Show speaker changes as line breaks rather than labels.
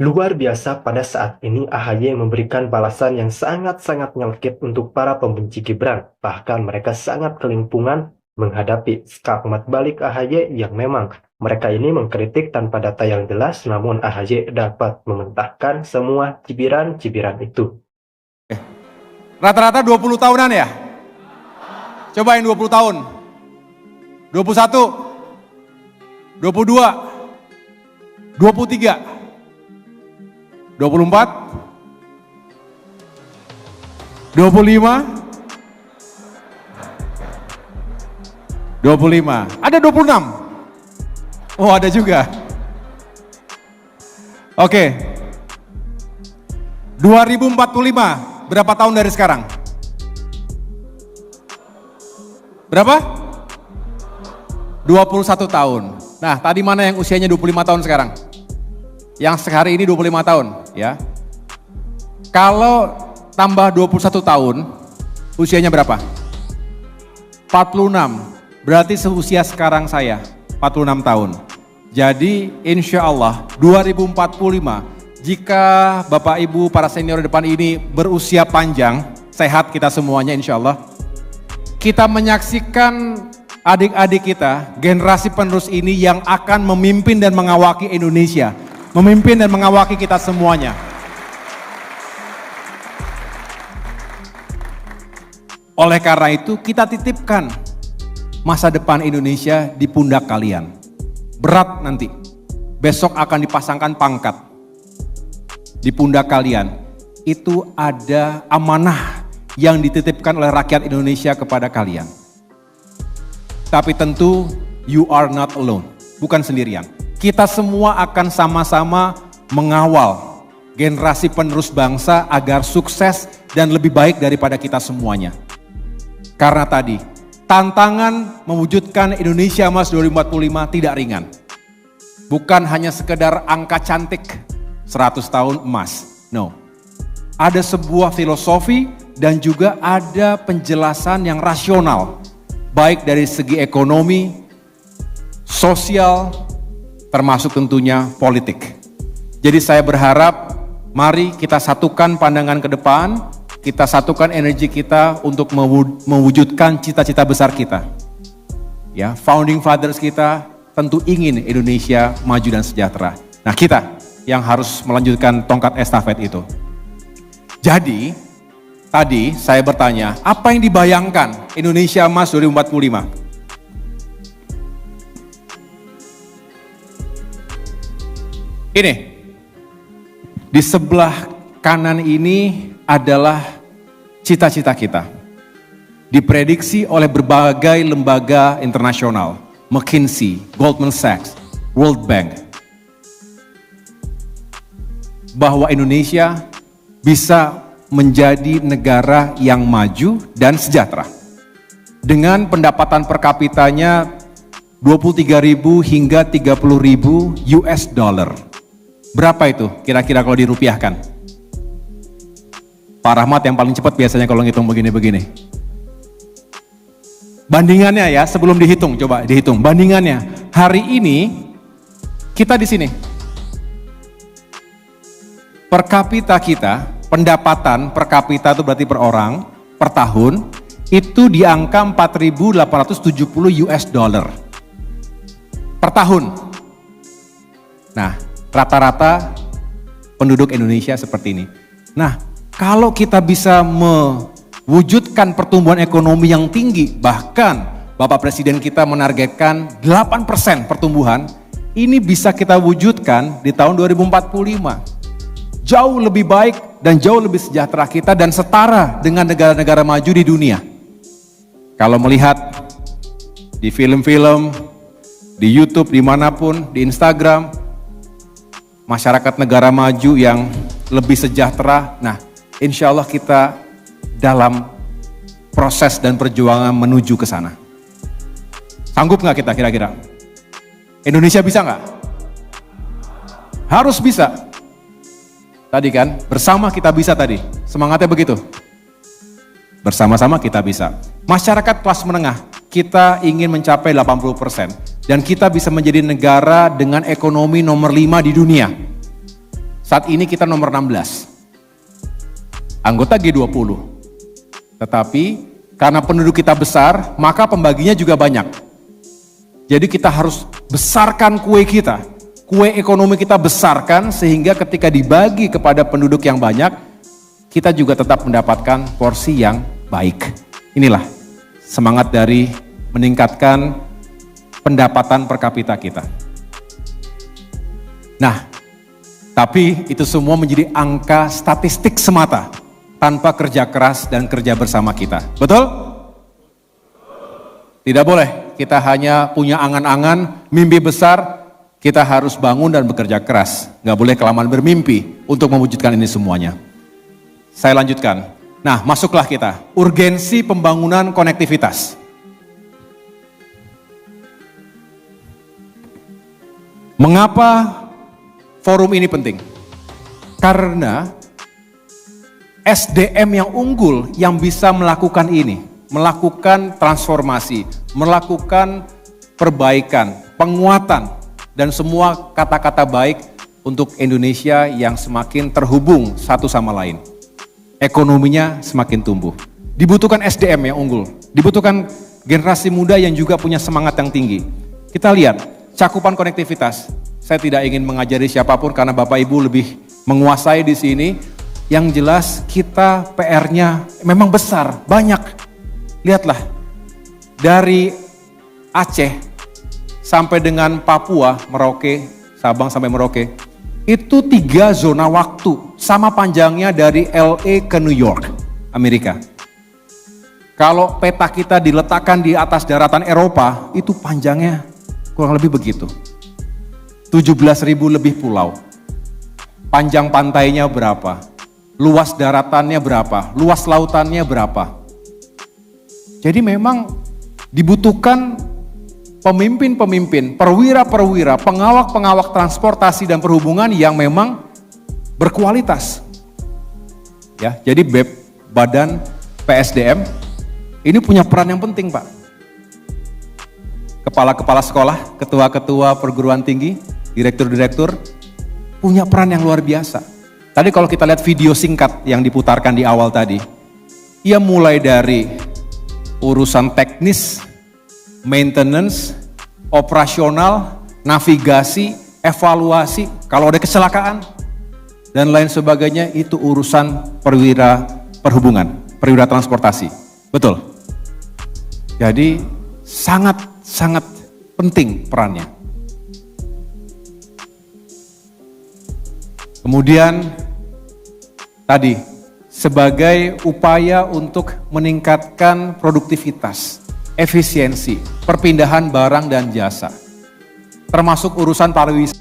Luar biasa pada saat ini AHY memberikan balasan yang sangat-sangat nyelkit untuk para pembenci Gibran. Bahkan mereka sangat kelimpungan menghadapi skakmat balik AHY yang memang mereka ini mengkritik tanpa data yang jelas, namun AHY dapat mementahkan semua cibiran-cibiran itu.
Rata-rata 20 tahunan ya? Cobain 20 tahun. 21, 22, 23, 24, 25, 25, ada 26. Oh ada juga. Oke, 2045, berapa tahun dari sekarang? Berapa? 21 tahun. Nah, tadi mana yang usianya 25 tahun sekarang? Yang sehari ini 25 tahun, ya. Kalau tambah 21 tahun, usianya berapa? 46. Berarti seusia sekarang saya, 46 tahun. Jadi, insya Allah 2045, jika Bapak Ibu para senior di depan ini berusia panjang, sehat kita semuanya insya Allah, kita menyaksikan adik-adik kita, generasi penerus ini yang akan memimpin dan mengawaki Indonesia. Memimpin dan mengawaki kita semuanya. Oleh karena itu, kita titipkan masa depan Indonesia di pundak kalian. Berat nanti. Besok akan dipasangkan pangkat di pundak kalian. Itu ada amanah yang dititipkan oleh rakyat Indonesia kepada kalian. Tapi tentu you are not alone, bukan sendirian. Kita semua akan sama-sama mengawal generasi penerus bangsa agar sukses dan lebih baik daripada kita semuanya. Karena tadi, tantangan mewujudkan Indonesia Emas 2045 tidak ringan. Bukan hanya sekedar angka cantik 100 tahun emas, no. Ada sebuah filosofi dan juga ada penjelasan yang rasional, baik dari segi ekonomi, sosial, termasuk tentunya politik. Jadi saya berharap mari kita satukan pandangan ke depan, kita satukan energi kita untuk mewujudkan cita-cita besar kita. Ya, founding fathers kita tentu ingin Indonesia maju dan sejahtera. Nah, kita yang harus melanjutkan tongkat estafet itu. Jadi, tadi saya bertanya, apa yang dibayangkan Indonesia Emas 2045? Ini, di sebelah kanan ini adalah cita-cita kita. Diprediksi oleh berbagai lembaga internasional, McKinsey, Goldman Sachs, World Bank, bahwa Indonesia bisa menjadi negara yang maju dan sejahtera. Dengan pendapatan per kapitanya 23.000 hingga 30.000 US dollar. Berapa itu kira-kira kalau dirupiahkan? Pak Rahmat yang paling cepat biasanya kalau ngitung begini-begini. Bandingannya ya, sebelum dihitung, coba dihitung. Bandingannya, hari ini kita di sini. Per kapita kita, pendapatan per kapita itu berarti per orang, per tahun, itu di angka 4.870 US dollar. Per tahun. Nah, rata-rata penduduk Indonesia seperti ini. Nah, kalau kita bisa mewujudkan pertumbuhan ekonomi yang tinggi, bahkan Bapak Presiden kita menargetkan 8% pertumbuhan, ini bisa kita wujudkan di tahun 2045. Jauh lebih baik dan jauh lebih sejahtera kita dan setara dengan negara-negara maju di dunia. Kalau melihat di film-film, di YouTube, dimanapun, di Instagram, masyarakat negara maju yang lebih sejahtera, nah insya Allah kita dalam proses dan perjuangan menuju ke sana. Sanggup nggak kita kira-kira? Indonesia bisa nggak? Harus bisa. Tadi kan, bersama kita bisa tadi, semangatnya begitu. Bersama-sama kita bisa. Masyarakat kelas menengah, kita ingin mencapai 80%. Dan kita bisa menjadi negara dengan ekonomi nomor 5 di dunia. Saat ini kita nomor 16. Anggota G20. Tetapi karena penduduk kita besar, maka pembaginya juga banyak. Jadi kita harus besarkan kue kita. Kue ekonomi kita besarkan sehingga ketika dibagi kepada penduduk yang banyak, kita juga tetap mendapatkan porsi yang baik. Inilah semangat dari meningkatkan pendapatan per kapita kita. Nah, tapi itu semua menjadi angka statistik semata, tanpa kerja keras dan kerja bersama kita. Betul? Tidak boleh, kita hanya punya angan-angan, mimpi besar, kita harus bangun dan bekerja keras. Nggak boleh kelamaan bermimpi untuk mewujudkan ini semuanya. Saya lanjutkan. Nah, masuklah kita. Urgensi pembangunan konektivitas. Mengapa forum ini penting? Karena SDM yang unggul yang bisa melakukan ini, melakukan transformasi, melakukan perbaikan, penguatan, dan semua kata-kata baik untuk Indonesia yang semakin terhubung satu sama lain. Ekonominya semakin tumbuh. Dibutuhkan SDM yang unggul, dibutuhkan generasi muda yang juga punya semangat yang tinggi. Kita lihat cakupan konektivitas. Saya tidak ingin mengajari siapapun karena Bapak Ibu lebih menguasai di sini. Yang jelas kita PR-nya memang besar, banyak. Lihatlah, dari Aceh sampai dengan Papua, Merauke, Sabang sampai Merauke, itu 3 zona waktu, sama panjangnya dari LA ke New York, Amerika. Kalau peta kita diletakkan di atas daratan Eropa, itu panjangnya kurang lebih begitu. 17.000 lebih pulau. Panjang pantainya berapa? Luas daratannya berapa? Luas lautannya berapa? Jadi memang dibutuhkan pemimpin-pemimpin, perwira-perwira, pengawak-pengawak transportasi dan perhubungan yang memang berkualitas. Ya, jadi Badan PSDM ini punya peran yang penting, Pak. Kepala-kepala sekolah, ketua-ketua perguruan tinggi, direktur-direktur punya peran yang luar biasa. Tadi kalau kita lihat video singkat yang diputarkan di awal tadi, ia mulai dari urusan teknis, maintenance, operasional, navigasi, evaluasi, kalau ada kecelakaan, dan lain sebagainya, itu urusan perwira perhubungan, perwira transportasi. Betul? Jadi sangat penting perannya. Kemudian tadi sebagai upaya untuk meningkatkan produktivitas, efisiensi, perpindahan barang dan jasa, termasuk urusan pariwisata.